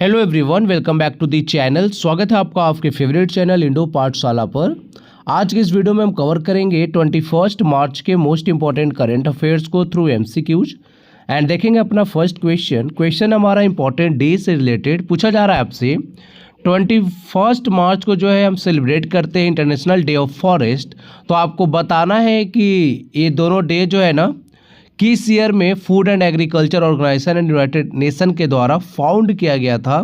Hello everyone, welcome back to the channel. स्वागत है आपका आपके फेवरेट चैनल इंडो पाठशाला पर। आज के इस वीडियो में हम कवर करेंगे 21 मार्च के मोस्ट इंपॉर्टेंट करंट अफेयर्स को थ्रू एमसीक्यूज एंड देखेंगे अपना फर्स्ट क्वेश्चन हमारा इंपॉर्टेंट डे से रिलेटेड पूछा जा रहा है आपसे। 21 मार्च को जो है हम सेलिब्रेट करते हैं इंटरनेशनल डे ऑफ फॉरेस्ट। तो आपको बताना है कि ये दोनों डे जो है ना किस ईयर में Food and Agriculture Organization and United Nation के द्वारा फाउंड किया गया था।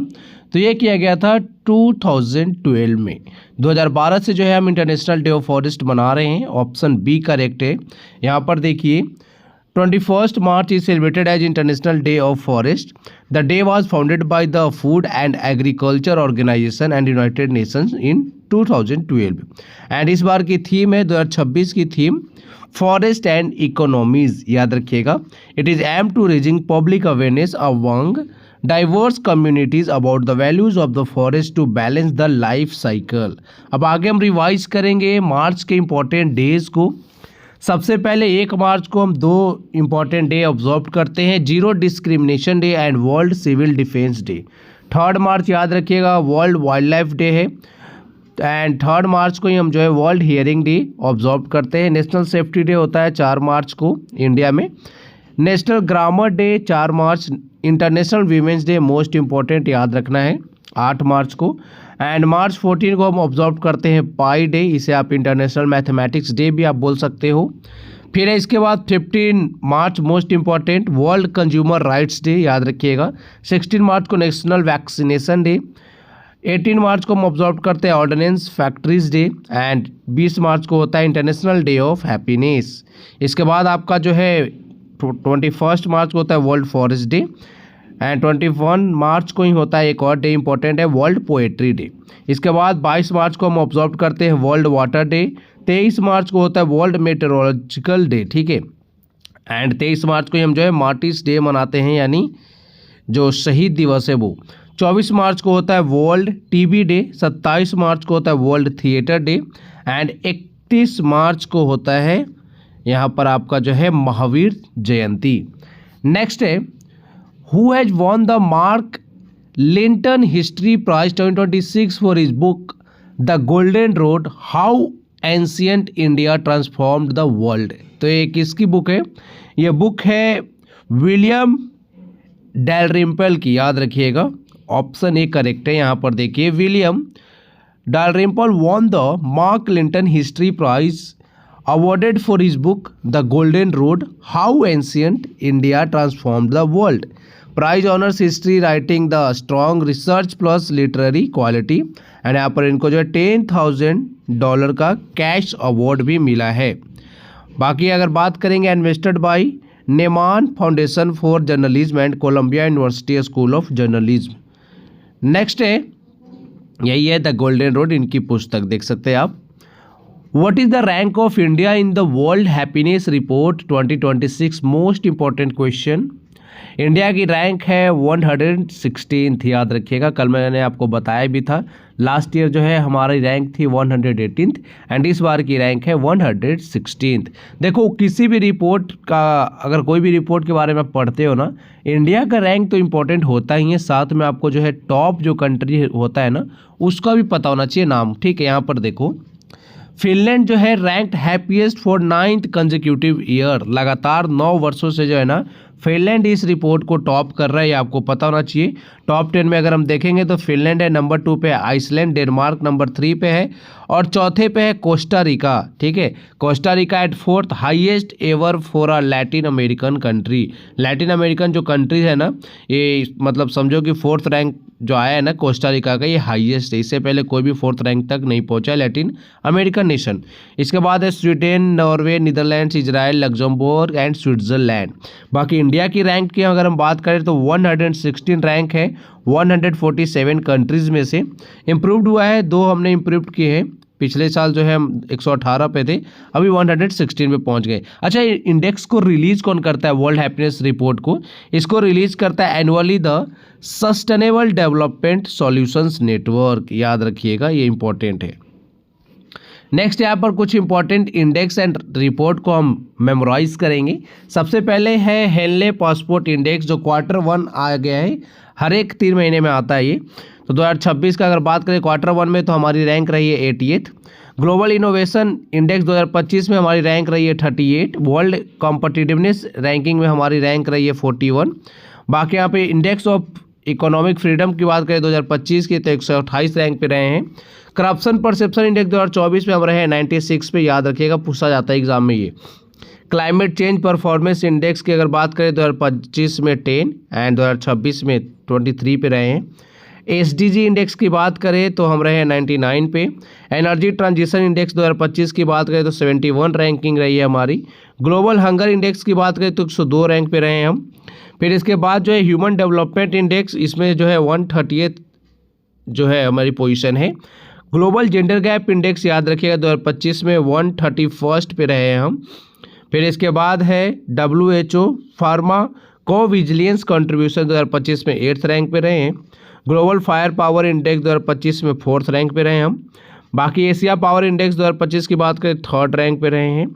तो ये किया गया था 2012 में। 2012 से जो है हम इंटरनेशनल डे ऑफ फॉरेस्ट मना रहे हैं। ऑप्शन बी करेक्ट है। यहाँ पर देखिए 21 March is celebrated as international day of forest. The day was founded by the Food and Agriculture Organization and United Nations in 2012 and इस बार की थीम है 2026 की थीम फॉरेस्ट एंड इकोनॉमीज। याद रखिएगा, it is aim to raising public awareness among diverse communities about the values of the forest to balance the life cycle. अब आगे हम रिवाइज करेंगे मार्च के इंपॉर्टेंट डेज को। सबसे पहले 1 मार्च को हम 2 इंपॉर्टेंट डे ऑब्जर्व करते हैं, Zero Discrimination Day and World Civil Defence Day. 3 March याद रखिएगा वर्ल्ड वाइल्ड लाइफ डे है एंड 3 मार्च को ही हम जो है वर्ल्ड हियरिंग डे ऑब्जर्व करते हैं। नेशनल सेफ्टी डे होता है 4 मार्च को इंडिया में। National grammar day 4 March. International women's day most important याद रखना है 8 मार्च को। एंड मार्च 14 को हम ऑब्जर्व करते हैं पाई डे, इसे आप इंटरनेशनल मैथमेटिक्स डे भी आप बोल सकते हो। फिर इसके बाद 15 March most important world consumer rights day याद रखिएगा। 16 मार्च को नेशनल वैक्सीनेशन डे। 18 मार्च को हम ऑब्जर्व करते हैं ऑर्डिनेंस फैक्ट्रीज डे एंड 20 मार्च को होता है इंटरनेशनल डे ऑफ हैप्पीनेस। इसके बाद आपका जो है 21 मार्च को होता है वर्ल्ड फॉरेस्ट डे एंड 21 मार्च को ही होता है एक और डे इंपॉर्टेंट है वर्ल्ड पोएट्री डे। इसके बाद 22 मार्च को हम ऑब्जर्व करते हैं वर्ल्ड वाटर डे। 23 मार्च को होता है वर्ल्ड मेटेरोलॉजिकल डे, ठीक है। एंड 23 मार्च को ही हम जो है मार्टिस डे मनाते हैं, यानी जो शहीद दिवस है वो। 24 मार्च को होता है वर्ल्ड टीबी डे। 27 मार्च को होता है World Theatre Day and 31 March को होता है यहाँ पर आपका जो है महावीर जयंती। नेक्स्ट है who has won the Mark Linton history Prize 2026 for his book the Golden Road how ancient India transformed the world. तो ये किसकी बुक है? ये बुक है विलियम डैलरिम्पल की, याद रखिएगा। ऑप्शन ए करेक्ट है। यहाँ पर देखिए William Dalrymple won the Mark Linton history prize awarded for his book the Golden Road how ancient India transformed the world. Prize honours history writing the strong research plus literary quality and यहाँ पर इनको जो है $10,000 का cash award भी मिला है। बाकी अगर बात करेंगे इन्वेस्टेड बाई नेमान foundation for journalism and Colombia university school of journalism. Next है यही है द गोल्डन रोड, इनकी पुस्तक देख सकते हैं आप। What is the rank of India in the world happiness report 2026? Most important question. India की रैंक है 116th, याद रखिएगा। कल मैंने आपको बताया भी था, लास्ट ईयर जो है हमारी रैंक थी 118th एंड इस बार की रैंक है 116th। देखो किसी भी रिपोर्ट का, अगर कोई भी रिपोर्ट के बारे में पढ़ते हो ना, इंडिया का रैंक तो इम्पोर्टेंट होता ही है, साथ में आपको जो है टॉप जो कंट्री होता है ना उसका भी पता होना चाहिए नाम, ठीक है। यहाँ पर देखो फिनलैंड जो है ranked happiest for 9th consecutive year. लगातार 9 वर्षों से जो है ना फिनलैंड इस रिपोर्ट को टॉप कर रहा है, ये आपको पता होना चाहिए। टॉप 10 में अगर हम देखेंगे तो फिनलैंड है, नंबर 2 पे है आइसलैंड, डेनमार्क नंबर 3 पे है और चौथे पे है कोस्टा रिका, ठीक है। Costa Rica at 4th highest ever for a Latin American country. Latin American जो कंट्रीज है ना, ये मतलब समझो कि 4th रैंक जो आया है ना कोस्टा रिका का, ये हाईएस्ट है। इससे पहले कोई भी 4th रैंक तक नहीं पहुंचा है लैटिन अमेरिकन नेशन। इसके बाद है Sweden, Norway, Netherlands, Israel, Luxembourg and Switzerland. बाकी इंडिया की रैंक की अगर हम बात करें तो 116 रैंक है 147 कंट्रीज में से। इम्प्रूव्ड हुआ है, 2 हमने इम्प्रूव्ड किए हैं। पिछले साल जो है हम 118 पे थे, अभी 116 पे पहुंच गए। अच्छा, इंडेक्स को रिलीज कौन करता है? वर्ल्ड हैप्पीनेस रिपोर्ट को इसको रिलीज करता है annually the sustainable development solutions network. याद रखिएगा, ये इंपॉर्टेंट है। नेक्स्ट यहाँ पर कुछ इंपॉर्टेंट इंडेक्स एंड रिपोर्ट को हम मेमोराइज करेंगे। सबसे पहले है हेनले पासपोर्ट इंडेक्स जो Q1 आ गया है हर एक 3 महीने में आता है ये। तो 2026 का अगर बात करें क्वार्टर 1 में तो हमारी रैंक रही है 88th। ग्लोबल इनोवेशन इंडेक्स 2025 में हमारी रैंक रही है 38। वर्ल्ड कॉम्पिटिटिवनेस रैंकिंग में हमारी रैंक रही है 41। बाकी यहाँ पे इंडेक्स ऑफ इकोनॉमिक फ्रीडम की बात करें 2025 की तो 128 रैंक पे रहे हैं। करप्शन परसेप्शन इंडेक्स 2024 में हम रहे हैं 96 पे, याद रखिएगा पूछा जाता है एग्जाम में ये। क्लाइमेट चेंज परफॉर्मेंस इंडेक्स की अगर बात करें 2025 में 10 एंड 2026 में 23 पे रहे हैं। SDG इंडेक्स की बात करें तो हम रहे हैं 99 पे। एनर्जी ट्रांजिशन इंडेक्स 2025 की बात करें तो 71 रैंकिंग रही है हमारी। ग्लोबल हंगर इंडेक्स की बात करें तो 102 रैंक पे रहे हैं हम। फिर इसके बाद जो है ह्यूमन डेवलपमेंट इंडेक्स, इसमें जो है 130th जो है हमारी पोजीशन है। ग्लोबल जेंडर गैप इंडेक्स याद रखिएगा 2025 में 131st पे रहे हैं हम। फिर इसके बाद है WHO फार्मा को विजिलेंस कंट्रीब्यूशन 2025 में 8th रैंक पे रहे हैं। ग्लोबल फायर पावर इंडेक्स 2025 में 4th रैंक पे रहे हैं हम। बाकी एशिया पावर इंडेक्स 2025 की बात करें 3rd रैंक पे रहे हैं।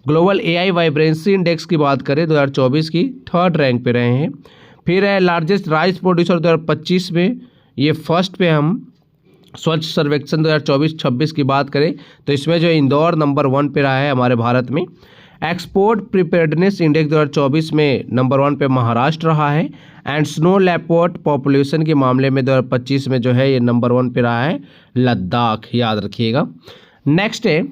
ग्लोबल AI वाइब्रेंसी इंडेक्स की बात करें 2024 की 3rd रैंक पे रहे हैं। फिर है लार्जेस्ट राइस प्रोड्यूसर 2025 में ये 1st पे हम। स्वच्छ सर्वेक्षण 2024-26 की बात करें तो इसमें जो इंदौर नंबर 1 पे रहा है हमारे भारत में। एक्सपोर्ट प्रिपेयर्डनेस इंडेक्स 2024 में नंबर 1 पे महाराष्ट्र रहा है। एंड स्नो लेपर्ड पॉपुलेशन के मामले में 2025 में जो है ये नंबर 1 पे रहा है लद्दाख, याद रखिएगा। नेक्स्ट है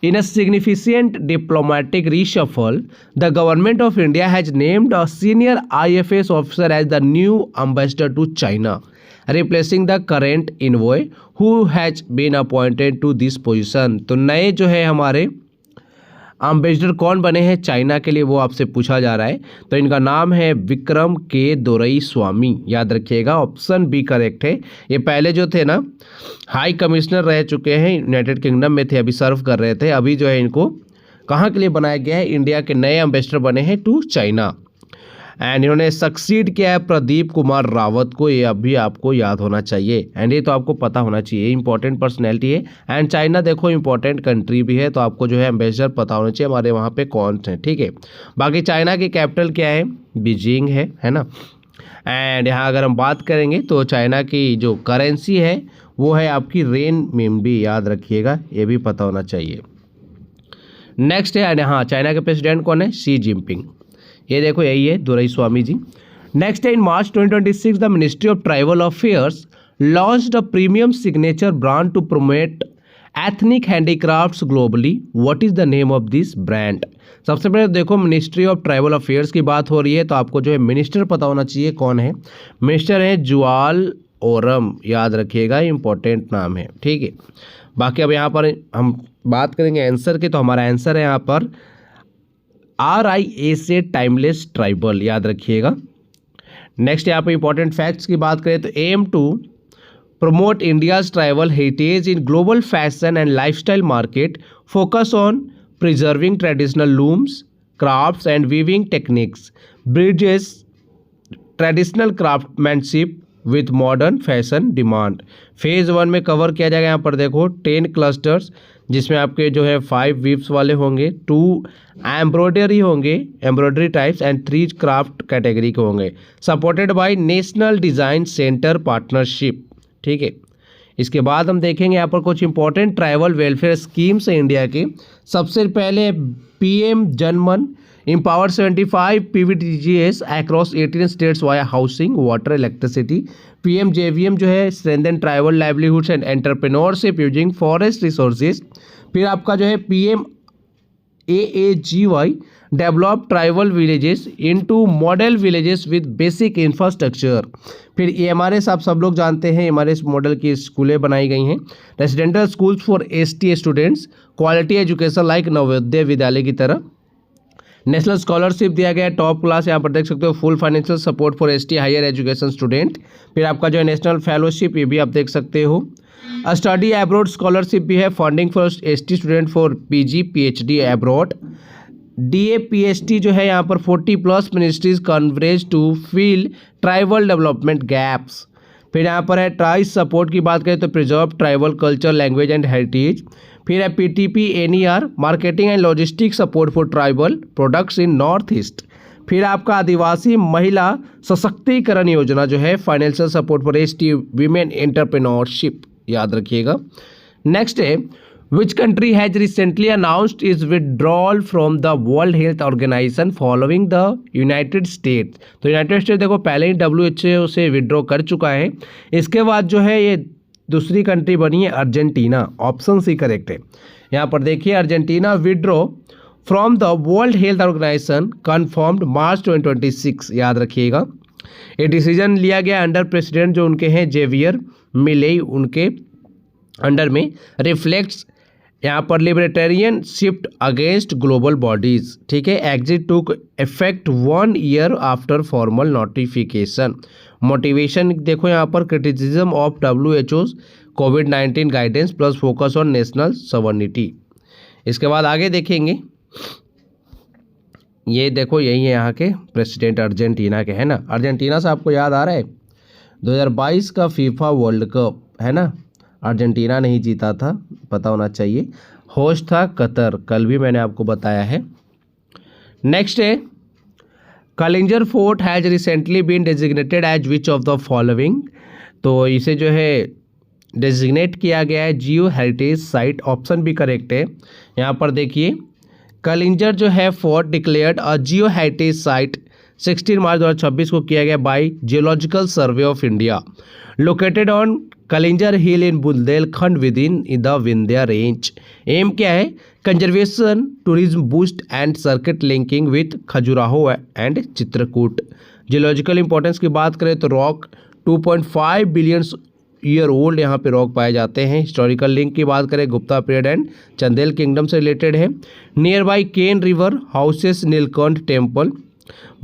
in a significant diplomatic reshuffle the government of India has named a senior IFS officer as the new ambassador to China, replacing the current envoy who has been appointed to this position. तो नए जो है हमारे ambassador कौन बने हैं China के लिए वो आपसे पूछा जा रहा है। तो इनका नाम है विक्रम के दोरईस्वामी, याद रखिएगा ऑप्शन बी करेक्ट है। ये पहले जो थे ना हाई कमिश्नर रह चुके हैं, यूनाइटेड किंगडम में थे, अभी सर्व कर रहे थे। अभी जो है इनको कहाँ के लिए बनाया गया है, इंडिया के नए एम्बेसडर बने हैं टू चाइना। एंड इन्होंने सक्सीड किया है प्रदीप कुमार रावत को, ये अभी आपको याद होना चाहिए एंड ये तो आपको पता होना चाहिए, इंपॉर्टेंट पर्सनैलिटी है। एंड चाइना देखो इंपॉर्टेंट कंट्री भी है, तो आपको जो है एम्बेसडर पता होना चाहिए हमारे वहाँ पे कौन है, ठीक है। बाकी चाइना की कैपिटल क्या है, बीजिंग है ना। एंड यहाँ अगर हम बात करेंगे तो चाइना की जो करेंसी है वो है आपकी रेनमिनबी, याद रखिएगा, ये भी पता होना चाहिए। नेक्स्ट है यहाँ चाइना के प्रेसिडेंट कौन है, शी जिनपिंग, ये देखो यही है दोरईस्वामी जी। नेक्स्ट है in March 2026 the ministry of tribal affairs launched a premium signature brand to promote ethnic handicrafts globally, what is the name of this brand. सबसे पहले देखो मिनिस्ट्री ऑफ ट्राइबल अफेयर्स की बात हो रही है तो आपको जो है मिनिस्टर पता होना चाहिए कौन है। मिनिस्टर है जुआल ओरम, याद रखिएगा इंपॉर्टेंट नाम है, ठीक है। बाकी अब यहाँ पर हम बात करेंगे आंसर की, तो हमारा आंसर है यहाँ पर RIA से टाइमलेस ट्राइबल, याद रखिएगा। नेक्स्ट यहाँ पे इंपॉर्टेंट फैक्ट्स की बात करें तो aim to promote India's tribal heritage in global fashion and lifestyle market, focus on preserving traditional looms crafts and weaving techniques, bridges traditional craftsmanship with modern fashion demand. Phase 1 में cover किया जाएगा, यहाँ पर देखो 10 क्लस्टर्स जिसमें आपके जो है 5 वीव्स वाले होंगे, 2 एम्ब्रॉयडरी होंगे, embroidery types and 3 craft category के होंगे, supported by national design centre partnership, ठीक है। इसके बाद हम देखेंगे यहाँ पर कुछ इंपॉर्टेंट ट्राइबल वेलफेयर स्कीम्स है इंडिया के। सबसे पहले PM जनमन empower 75 PVTGS across 18 states via housing, water, electricity. PMJVM जो है strengthen tribal livelihoods and entrepreneurship using forest resources. फिर आपका जो है PMAAGY develop tribal villages into model villages with basic infrastructure. फिर EMRS आप सब लोग जानते हैं, EMRS मॉडल की स्कूलें बनाई गई हैं। Residential schools for ST students, quality education like Navodaya Vidyalaya की तरह। नेशनल स्कॉलरशिप दिया गया है टॉप क्लास, यहाँ पर देख सकते हो, full financial support for ST higher education student. फिर आपका जो है नेशनल फेलोशिप, ये भी आप देख सकते हो। स्टडी एब्रॉड स्कॉलरशिप भी है, funding for ST student for PG PhD abroad. DAPST जो है यहाँ पर 40+ ministries converge to fill tribal development gaps. फिर यहाँ पर है ट्राइस सपोर्ट की बात करें तो preserve tribal culture language and heritage. फिर है PTP NER marketing and logistic support for tribal products in North East. फिर आपका आदिवासी महिला सशक्तिकरण योजना जो है, financial support for ST women entrepreneurship, याद रखिएगा। नेक्स्ट है which country has recently announced its withdrawal from the World Health Organization following the United States. तो United States देखो पहले ही WHO से विड्रॉ कर चुका है, इसके बाद जो है ये दूसरी कंट्री बनी है अर्जेंटीना, ऑप्शन सी करेक्ट है। यहाँ पर देखिए Argentina withdraw from the World Health Organization confirmed March 2026, याद रखिएगा। ये डिसीजन लिया गया अंडर प्रेसिडेंट जो उनके हैं जेवियर मिलेई, उनके अंडर में रिफ्लेक्ट्स यहाँ पर libertarian shift against global bodies, ठीक है। Exit took effect 1 year after formal notification. Motivation देखो यहाँ पर criticism of WHO's COVID-19 guidance plus focus on national sovereignty. इसके बाद आगे देखेंगे, ये देखो यही है यहाँ के प्रेसिडेंट अर्जेंटीना के, है ना। अर्जेंटीना से आपको याद आ रहा है 2022 का फीफा वर्ल्ड कप, है ना, अर्जेंटीना नहीं जीता था, पता होना चाहिए। होस्ट था कतर, कल भी मैंने आपको बताया है। नेक्स्ट है Kalinjar fort has recently been designated as which of the following. तो इसे जो है डेजिग्नेट किया गया है जियो हेरिटेज साइट, ऑप्शन भी करेक्ट है। यहाँ पर देखिए कलिंजर जो है fort declared a geo heritage site 16 March 2026 को किया गया by Geological Survey of India, located on Kalinjar hill in Bundelkhand within the Vindhya range. Aim क्या है, conservation, tourism boost and circuit linking with Khajuraho and Chitrakoot. Geological importance की बात करें तो rock 2.5 billion year old यहाँ पे रॉक पाए जाते हैं। हिस्टोरिकल लिंक की बात करें Gupta period and Chandel kingdom से रिलेटेड है। Near by Ken river houses Neelkanth temple.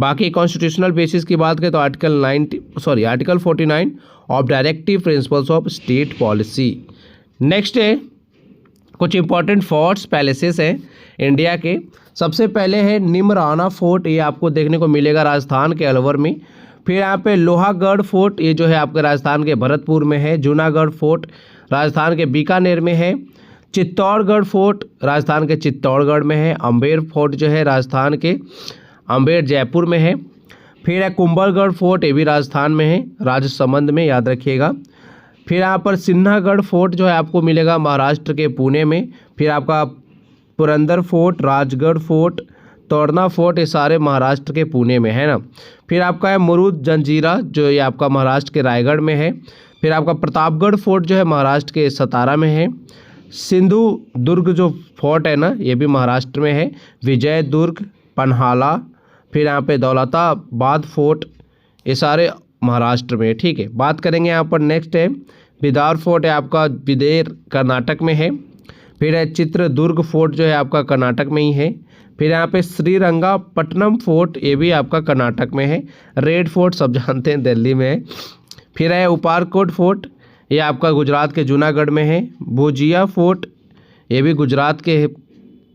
बाकी कॉन्स्टिट्यूशनल बेसिस की बात करें तो article 49 of directive principles of state policy. Next है कुछ इंपॉर्टेंट फोर्ट्स पैलेसेस हैं इंडिया के। सबसे पहले है निमराना फोर्ट, ये आपको देखने को मिलेगा राजस्थान के अलवर में। फिर यहाँ पे लोहागढ़ फोर्ट, ये जो है आपके राजस्थान के भरतपुर में है। जूनागढ़ फोर्ट राजस्थान के बीकानेर में है। चित्तौड़गढ़ फोर्ट राजस्थान के चित्तौड़गढ़ में है। अम्बेर फोर्ट जो है राजस्थान के अम्बेर जयपुर में है। फिर है कुंभलगढ़ फोर्ट, ये भी राजस्थान में है, राजसमंद में, याद रखिएगा। फिर यहाँ पर सिन्हागढ़ फोर्ट जो है आपको मिलेगा महाराष्ट्र के पुणे में। फिर आपका Purandar fort, Rajgad fort, Torna fort, ये सारे महाराष्ट्र के पुणे में है ना। फिर आपका है मुरुद जंजीरा जो ये आपका महाराष्ट्र के रायगढ़ में है। फिर आपका प्रतापगढ़ फोर्ट जो है महाराष्ट्र के सतारा में है। सिंधु दुर्ग जो फोर्ट है ना, ये भी महाराष्ट्र में है। विजय दुर्ग, पन्हाला, फिर यहाँ पे दौलताबाद फोर्ट, ये सारे महाराष्ट्र में, ठीक है। बात करेंगे यहाँ पर नेक्स्ट है बिदार फोर्ट, है आपका बिदेर कर्नाटक में है। फिर है चित्रदुर्ग फोर्ट जो है आपका कर्नाटक में ही है। फिर यहाँ पे श्रीरंगापट्टनम फोर्ट, ये भी आपका कर्नाटक में है। रेड फोर्ट सब जानते हैं दिल्ली में है। फिर है उपारकोट फोर्ट, ये आपका गुजरात के जूनागढ़ में है। भुजिया फोर्ट, ये भी गुजरात के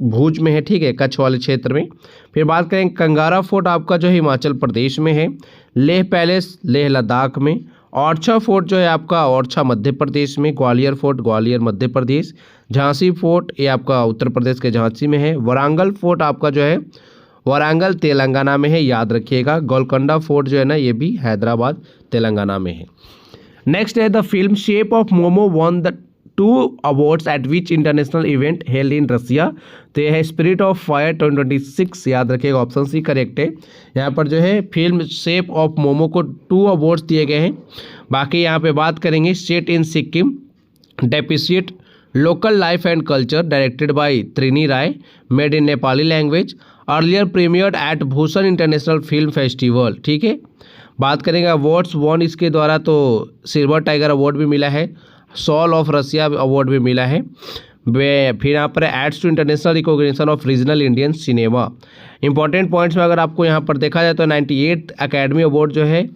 भुज में है, ठीक है, कच्छ वाले क्षेत्र में। फिर बात करें कंगारा फोर्ट, आपका जो है हिमाचल प्रदेश में है। लेह पैलेस लेह लद्दाख में। ओरछा फोर्ट जो है आपका ओरछा मध्य प्रदेश में। ग्वालियर फोर्ट ग्वालियर मध्य प्रदेश। झांसी फोर्ट, ये आपका उत्तर प्रदेश के झांसी में है। वारंगल फोर्ट आपका जो है वारंगल तेलंगाना में है, याद रखिएगा। गोलकोंडा फोर्ट जो है ना, ये भी हैदराबाद तेलंगाना में है। नेक्स्ट है the film Shape of Momo won the 2 awards at which international event held in Russia. तो यह है स्पिरिट ऑफ फायर 2026, याद रखिएगा, ऑप्शन सी करेक्ट है। यहाँ पर जो है फिल्म शेप ऑफ मोमो को 2 अवार्ड्स दिए गए हैं। बाकी यहाँ पे बात करेंगे set in Sikkim, depicts local life and culture, directed by Trini Rai, made in Nepali language, earlier premiered at Busan international film festival, ठीक है। बात करेंगे अवार्ड्स वन, इसके द्वारा तो सिल्वर टाइगर अवार्ड भी मिला है, सॉल ऑफ रसिया अवार्ड भी मिला है। फिर यहाँ पर adds to international recognition of regional Indian cinema. Important points में अगर आपको यहाँ पर देखा जाए तो 98th अकेडमी अवार्ड जो है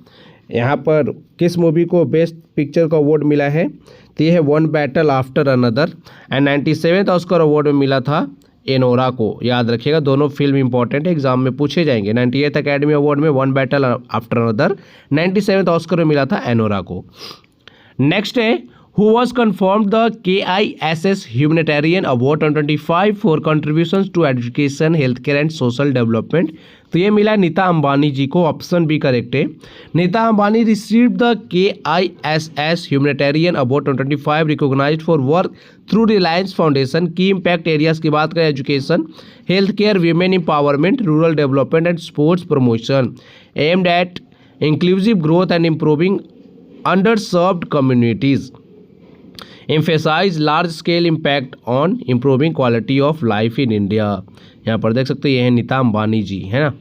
यहाँ पर किस मूवी को बेस्ट पिक्चर का अवार्ड मिला है, तो ये है one battle after another. And 97th Oscar award में मिला था एनोरा को, याद रखिएगा। दोनों फिल्म इंपॉर्टेंट है, एग्जाम में पूछे जाएंगे। 98th अकेडमी अवार्ड में one battle after another, 97th Oscar में मिला था एनोरा को। नेक्स्ट है who was confirmed the KISS Humanitarian Award 2025 for contributions to education, healthcare and social development। तो ये मिला नीता अंबानी जी को, ऑप्शन बी करेक्ट है। Nita Ambani received the KISS Humanitarian Award 2025 recognised for work through Reliance Foundation. की impact areas की बात करें, education, health care, women empowerment, rural development and sports promotion, aimed at inclusive growth and improving underserved communities, emphasize large scale impact on improving quality of life in India। यहाँ पर देख सकते हैं, ये है नीता अंबानी जी, है ना।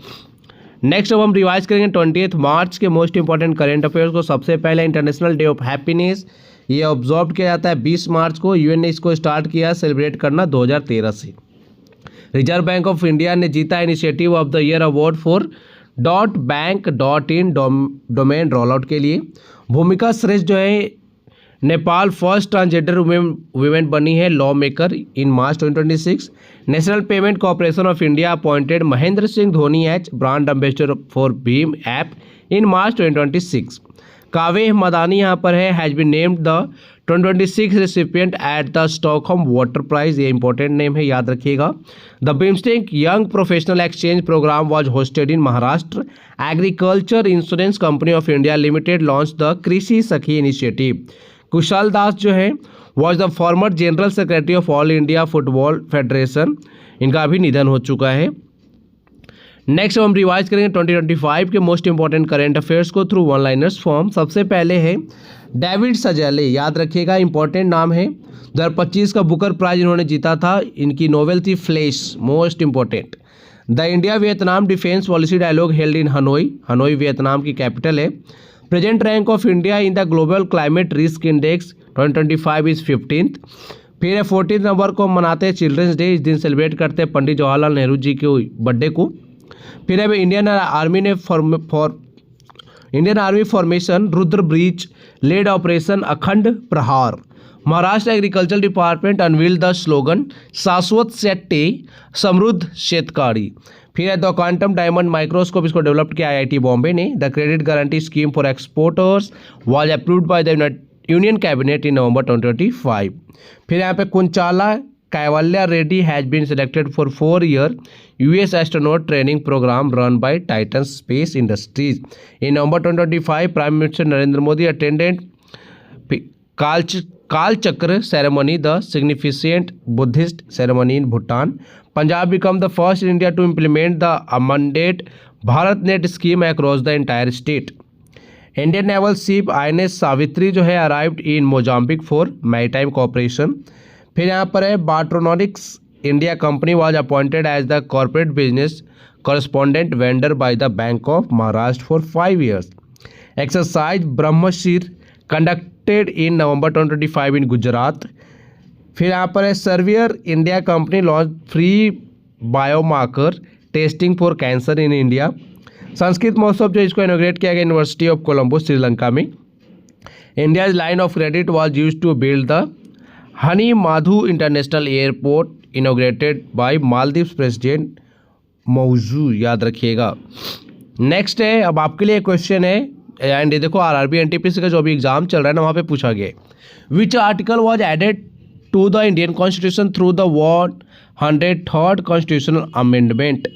नेक्स्ट अब हम रिवाइज करेंगे 20 मार्च के मोस्ट इंपॉर्टेंट करेंट अफेयर्स को। सबसे पहले इंटरनेशनल डे ऑफ हैप्पीनेस, ये ऑब्जर्व किया जाता है 20 मार्च को। यूएन ने इसको स्टार्ट किया सेलिब्रेट करना 2013 से। रिजर्व बैंक ऑफ इंडिया ने जीता initiative of the year award for .bank.in domain roll out के लिए। भूमिका श्रेष्ठ जो है नेपाल फर्स्ट ट्रांसजेंडर वुमेन बनी है law maker in March 2026। National Payment Corporation of India appointed Mahendra Singh Dhoni as brand ambassador for भीम app in March 2026। Kaveh Madani यहाँ पर है, has been named the 2026 recipient at the Stockholm Water Prize. ये important name है, याद रखिएगा। The BIMSTEC young professional exchange programme was hosted in Maharashtra. Agriculture Insurance Company of India Limited launch the Krishi Sakhi initiative. Kushal दास जो है was the former general secretary of all India football federation. इनका अभी निधन हो चुका है। नेक्स्ट हम रिवाइज करेंगे 2025 के मोस्ट इंपॉर्टेंट करेंट अफेयर्स को थ्रू वन लाइनर्स फॉर्म। सबसे पहले है डेविड सजेले, याद रखिएगा, इंपॉर्टेंट नाम है। 2025 का बुकर प्राइज इन्होंने जीता था। इनकी नोवेल थी flash, most important. The India Vietnam defence policy dialogue held in Hanoi. Hanoi Vietnam की कैपिटल है। Present rank of India in the global climate risk index 2025 is 15th। फिर है 14 नवंबर को हम मनाते हैं चिल्ड्रंस डे। इस दिन सेलिब्रेट करते हैं पंडित जवाहरलाल नेहरू जी के बर्थडे को। फिर है Indian army formation Rudra breach led operation Akhand Prahar. Maharashtra agriculture department unveiled the slogan शाश्वत शेट्टी समृद्ध शेतकारी। फिर है द क्वांटम डायमंड माइक्रोस्कोप, इसको डेवलप किया IIT बॉम्बे ने। The credit guarantee scheme for exporters was approved by the union cabinet in November 2025। फिर यहाँ पे Kunchala Kaivalya Reddy has been selected for 4-year US astronaut training program run by Titan Space industries. In November 2025 prime minister Narendra Modi attended Kalachakra ceremony, the significant Buddhist ceremony in Bhutan. Punjab become the first in India to implement the amended Bharat net scheme across the entire state. Indian naval ship INS Savitri जो है arrived in Mozambique for maritime cooperation. फिर यहाँ पर है Bartronics India company was appointed as the corporate business correspondent vendor by the Bank of Maharashtra for 5 years। Exercise ब्रह्मशीर conducted in November 2025 इन गुजरात। फिर यहाँ पर है surveyor India company launch free biomarker testing for cancer in India. Sanskrit महोत्सव जो इसको इनोग्रेट किया गया university of Colombo Sri Lanka में। India line of credit was used to build the Hanimaadhoo international airport inaugurated by Maldives president Muizzu, याद रखिएगा। नेक्स्ट है, अब आपके लिए क्वेश्चन है, एंड देखो RRB NTPC का जो अभी एग्जाम चल रहा है ना, वहाँ पे पूछा गया which article was added to the Indian constitution through the 103rd constitutional amendment.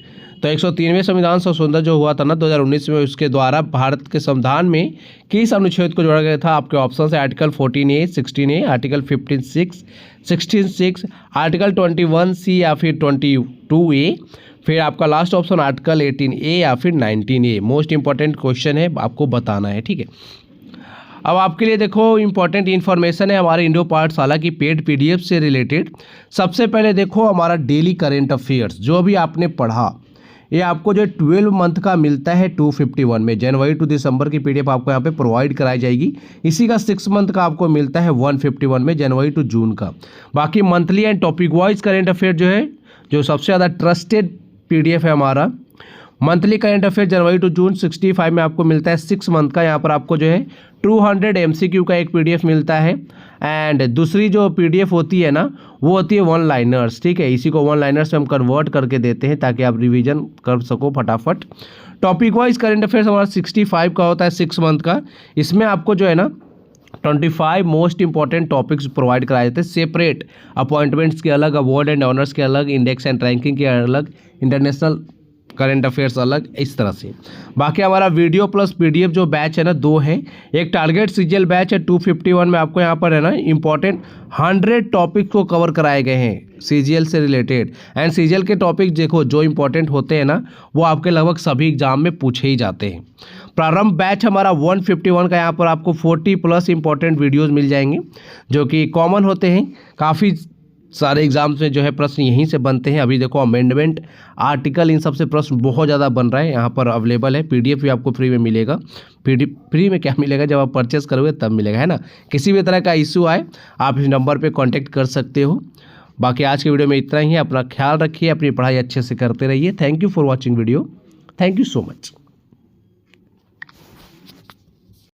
तो 103वें संविधान संशोधन जो हुआ था ना 2019 में, उसके द्वारा भारत के संविधान में किस अनुच्छेद को जोड़ा गया था? आपके ऑप्शन है article 14A, 16A, article 15(6), 16(6), article 21C या फिर 22A, फिर आपका लास्ट ऑप्शन आर्टिकल 18A या फिर 19A। मोस्ट इंपॉर्टेंट क्वेश्चन है, आपको बताना है, ठीक है। अब आपके लिए देखो इंपॉर्टेंट इन्फॉर्मेशन है हमारे इंडो पाठशाला की पेड PDF से रिलेटेड। सबसे पहले देखो हमारा डेली करेंट अफेयर्स जो भी आपने पढ़ा, ये आपको जो 12 मंथ का मिलता है 251 में। जनवरी टू दिसंबर की PDF आपको यहाँ पे प्रोवाइड कराई जाएगी। इसी का 6 मंथ का आपको मिलता है 151 में, जनवरी टू जून का। बाकी monthly and topic wise current affair जो है, जो सबसे ज़्यादा ट्रस्टेड PDF है हमारा मंथली करेंट अफेयर जनवरी टू जून 65 में आपको मिलता है 6 मंथ का। यहाँ पर आपको जो है 200 MCQ का एक PDF मिलता है। एंड दूसरी जो PDF होती है ना, वो होती है 1 लाइनर्स, ठीक है। इसी को 1 लाइनर्स में हम कन्वर्ट करके देते हैं ताकि आप रिवीजन कर सको फटाफट। टॉपिक वाइज करेंट अफेयर्स हमारा 65 का होता है 6 मंथ का। इसमें आपको जो है ना 25 मोस्ट इंपॉर्टेंट टॉपिक्स प्रोवाइड कराए जाते हैं सेपरेट, अपॉइंटमेंट्स के अलग, अवार्ड एंड ऑनर्स के अलग, इंडेक्स एंड रैंकिंग के अलग, इंटरनेशनल करंट अफेयर्स अलग, इस तरह से। बाकी हमारा वीडियो प्लस पीडीएफ जो बैच है ना, 2 है। एक टारगेट सीजीएल बैच है 251 में, आपको यहाँ पर है ना इंपॉर्टेंट 100 टॉपिक को कवर कराए गए हैं सीजीएल से रिलेटेड। एंड सीजीएल के टॉपिक देखो जो इंपॉर्टेंट होते हैं ना, वो आपके लगभग सभी एग्जाम में पूछे ही जाते हैं। प्रारंभ बैच हमारा 151 का, यहाँ पर आपको 40 प्लस इंपॉर्टेंट वीडियोज़ मिल जाएंगे जो कि कॉमन होते हैं। काफ़ी सारे एग्जाम्स में जो है प्रश्न यहीं से बनते हैं। अभी देखो अमेंडमेंट, आर्टिकल, इन सब से प्रश्न बहुत ज़्यादा बन रहा है। यहाँ पर अवेलेबल है, पीडीएफ भी आपको फ्री में मिलेगा। फ्री में क्या मिलेगा, जब आप परचेस करोगे तब मिलेगा, है ना। किसी भी तरह का इशू आए आप इस नंबर पे कांटेक्ट कर सकते हो। बाकी आज के वीडियो में इतना ही है। अपना ख्याल रखिए, अपनी पढ़ाई अच्छे से करते रहिए। Thank you for watching video. Thank you so much.